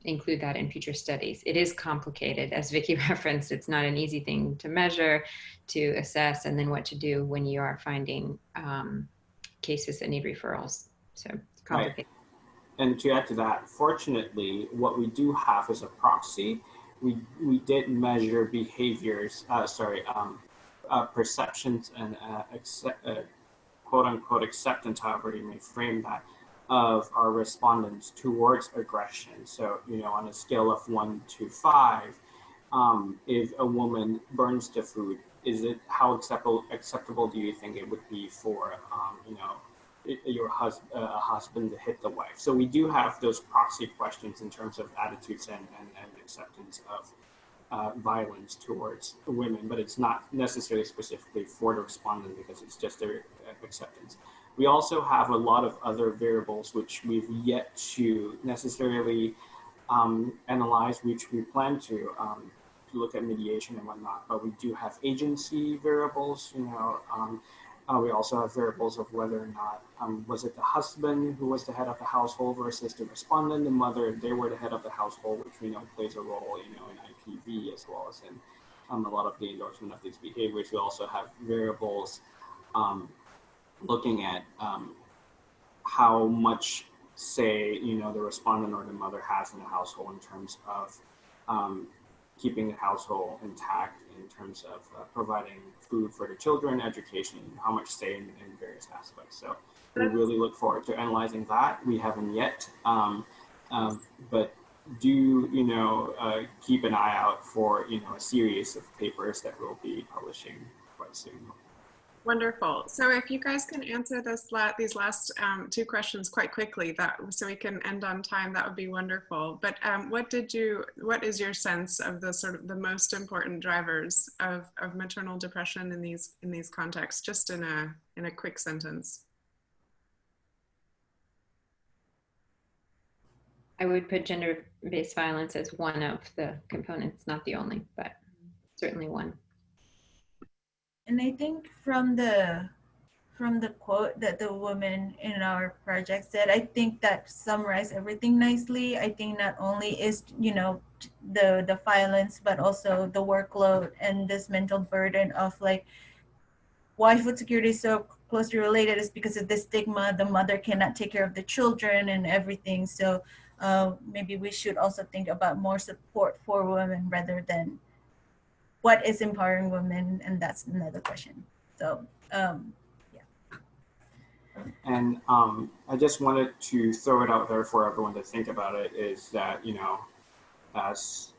include that in future studies. It is complicated, as Vicky referenced. It's not an easy thing to measure, to assess, and then what to do when you are finding cases that need referrals. So it's complicated. Right. And to add to that, fortunately, what we do have is a proxy. We did measure behaviors, perceptions and quote unquote acceptance, however you may frame that, of our respondents towards aggression. So, on a scale of 1 to 5, if a woman burns the food, how acceptable do you think it would be for, your husband to hit the wife? So we do have those proxy questions in terms of attitudes and acceptance of violence towards women, but it's not necessarily specifically for the respondent because it's just their acceptance. We also have a lot of other variables which we've yet to necessarily analyze, which we plan to look at mediation and whatnot, but we do have agency variables, we also have variables of whether or not, was it the husband who was the head of the household versus the respondent, the mother, they were the head of the household, which we know plays a role, in IPV as well as in a lot of the endorsement of these behaviors. We also have variables looking at how much say, the respondent or the mother has in the household in terms of keeping the household intact, in terms of providing food for the children, education, how much say in various aspects. So we really look forward to analyzing that. We haven't yet, but do, keep an eye out for, a series of papers that we'll be publishing quite soon. Wonderful. So if you guys can answer these last two questions quite quickly, so we can end on time, that would be wonderful. But what is your sense of the most important drivers of maternal depression in these contexts, just in a quick sentence? I would put gender-based violence as one of the components, not the only, but certainly one. And I think from the quote that the woman in our project said, I think that summarized everything nicely. I think not only is, the violence, but also the workload and this mental burden of why food security is so closely related is because of the stigma. The mother cannot take care of the children and everything. So maybe we should also think about more support for women rather than what is empowering women, and that's another question. So yeah. And I just wanted to throw it out there for everyone to think about it, is that, as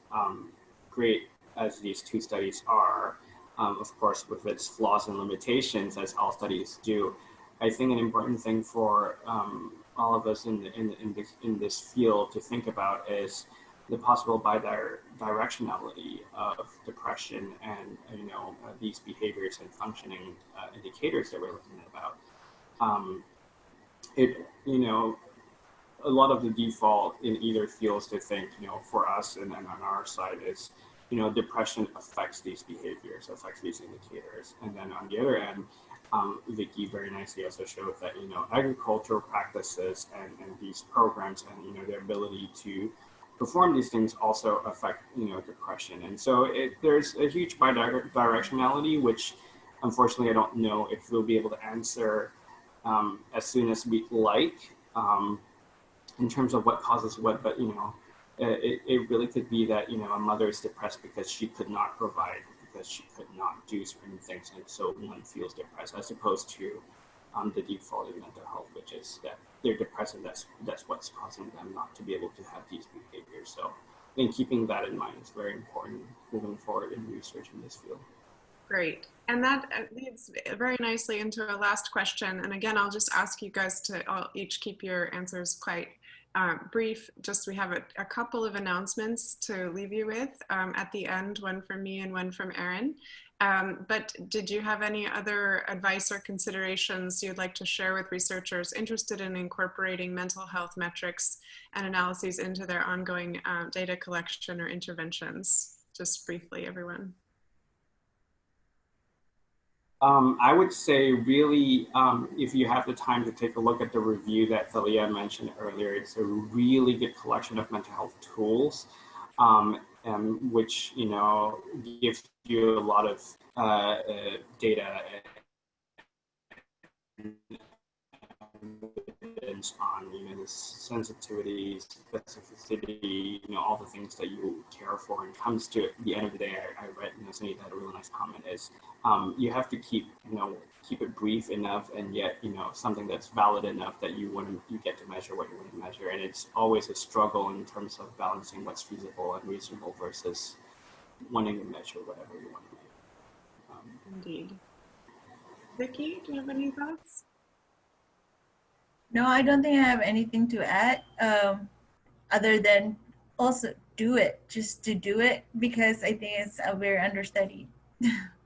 great as these two studies are, of course, with its flaws and limitations, as all studies do, I think an important thing for all of us in this field to think about is the possible bidirectionality of depression and these behaviors and functioning indicators that we're looking about. A lot of the default in either fields to think, for us and then on our side is, depression affects these behaviors, affects these indicators. And then on the other end, Vicky very nicely also showed that, agricultural practices and these programs and, their ability to perform these things also affect, depression. And so there's a huge bidirectionality, which unfortunately I don't know if we'll be able to answer as soon as we'd like. In terms of what causes what, but it really could be that a mother is depressed because she could not provide, because she could not do certain things, and so one feels depressed, as opposed to the default in mental health, which is that they're depressed and that's what's causing them not to be able to have these behaviors. So I think keeping that in mind is very important moving forward in research in this field. Great. And that leads very nicely into a last question. And again, I'll just ask you guys to all each keep your answers quite brief. Just we have a couple of announcements to leave you with at the end, one from me and one from Erin. But did you have any other advice or considerations you'd like to share with researchers interested in incorporating mental health metrics and analyses into their ongoing data collection or interventions? Just briefly, everyone. I would say really, if you have the time to take a look at the review that Thalia mentioned earlier, it's a really good collection of mental health tools, which, gives you a lot of data on, the sensitivity, specificity, all the things that you care for. And it comes to the end of the day, I read, Singida had a really nice comment, is you have to keep it brief enough, and yet, something that's valid enough that you get to measure what you want to measure. And it's always a struggle in terms of balancing what's feasible and reasonable versus wanting to measure whatever you want to measure. Indeed. Vicky, do you have any thoughts? No, I don't think I have anything to add other than also do it, just to do it, because I think it's very understudied.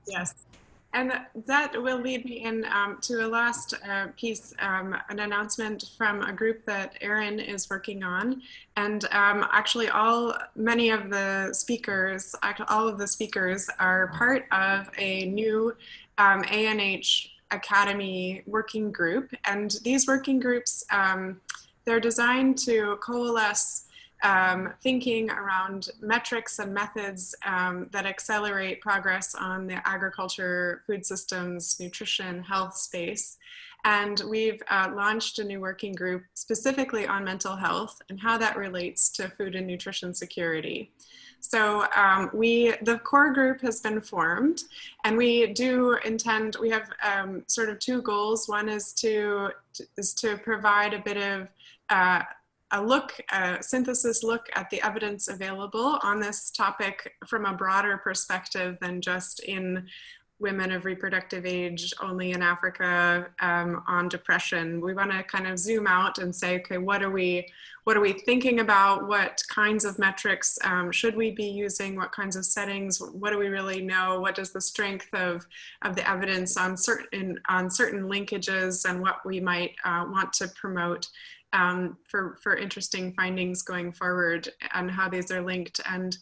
Yes. And that will lead me in to a last piece, an announcement from a group that Erin is working on. And actually many of the speakers, all of the speakers are part of a new ANH Academy working group. And these working groups, they're designed to coalesce thinking around metrics and methods that accelerate progress on the agriculture, food systems, nutrition, health space. And we've launched a new working group specifically on mental health and how that relates to food and nutrition security. So the core group has been formed, and we do intend, we have sort of two goals. One is to provide a bit of a synthesis look at the evidence available on this topic from a broader perspective than just in women of reproductive age only in Africa on depression. We want to kind of zoom out and say, okay, what are we thinking about? What kinds of metrics should we be using? What kinds of settings? What do we really know? What is the strength of the evidence on certain linkages, and what we might want to promote for interesting findings going forward and how these are linked. And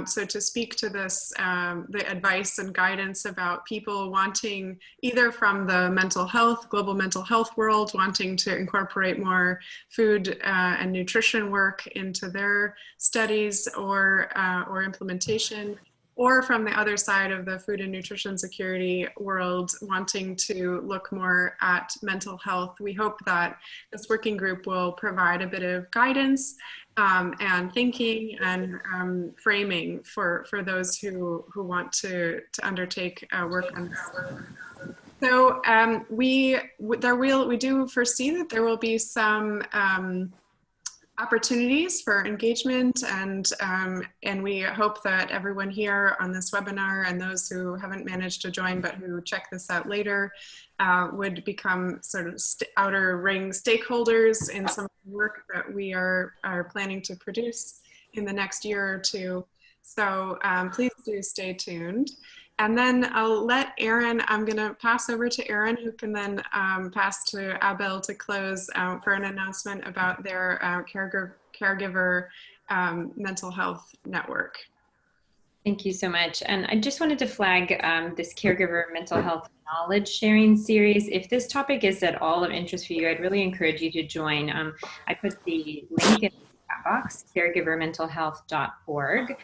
so to speak to this, the advice and guidance about people wanting, either from the global mental health world, wanting to incorporate more food and nutrition work into their studies or implementation, or from the other side of the food and nutrition security world, wanting to look more at mental health. We hope that this working group will provide a bit of guidance and thinking and framing for those who want to undertake work on this. So we do foresee that there will be some opportunities for engagement, and we hope that everyone here on this webinar and those who haven't managed to join but who check this out later would become sort of outer ring stakeholders in some work that we are planning to produce in the next year or two. So please do stay tuned. And then I'll let Erin, I'm going to pass over to Erin, who can then pass to Abel to close for an announcement about their caregiver mental health network. Thank you so much. And I just wanted to flag this caregiver mental health knowledge sharing series. If this topic is at all of interest for you, I'd really encourage you to join. I put the link in the chat box, caregivermentalhealth.org.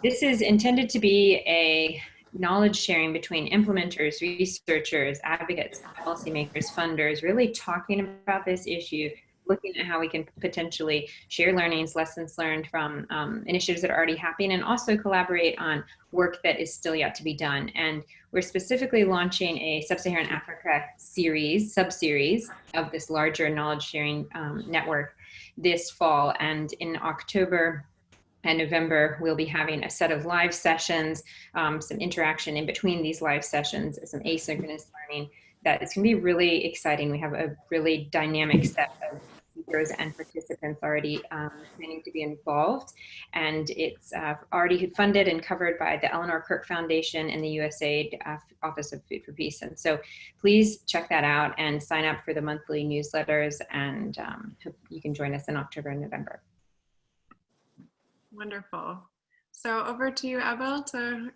This is intended to be a knowledge sharing between implementers, researchers, advocates, policymakers, funders, really talking about this issue, looking at how we can potentially share learnings, lessons learned from initiatives that are already happening, and also collaborate on work that is still yet to be done. And we're specifically launching a Sub-Saharan Africa sub-series of this larger knowledge sharing network this fall. And in October and November, we'll be having a set of live sessions, some interaction in between these live sessions, some asynchronous learning that it's going to be really exciting. We have a really dynamic set of speakers and participants already planning to be involved. And it's already funded and covered by the Eleanor Kirk Foundation and the USAID Office of Food for Peace. And so please check that out and sign up for the monthly newsletters, and hope you can join us in October and November. Wonderful. So over to you, Abel, to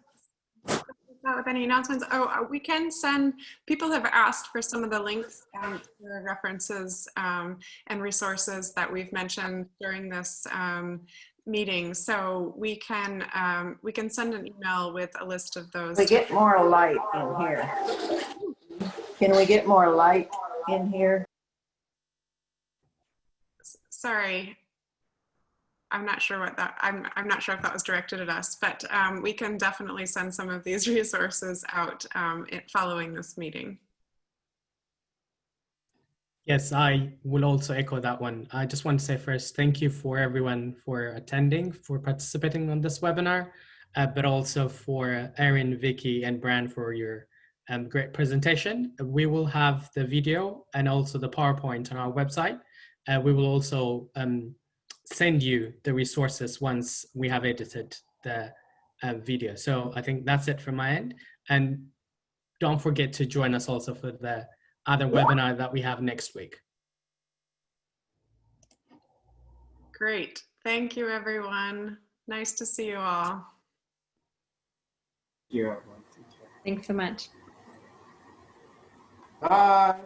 with any announcements. Oh, we can send, people have asked for some of the links and references and resources that we've mentioned during this meeting. So we can send an email with a list of those. We get more light in here. Can we get more light in here? Sorry. I'm not sure what that, I'm not sure if that was directed at us, but we can definitely send some of these resources out following this meeting. Yes, I will also echo that one. I just want to say first, thank you for everyone for attending, for participating on this webinar, but also for Erin, Vicky, and Bran for your great presentation. We will have the video and also the PowerPoint on our website. We will also send you the resources once we have edited the video. So I think that's it from my end. And don't forget to join us also for the other webinar that we have next week. Great. Thank you, everyone. Nice to see you all. Thank you, everyone. Thanks so much. Bye.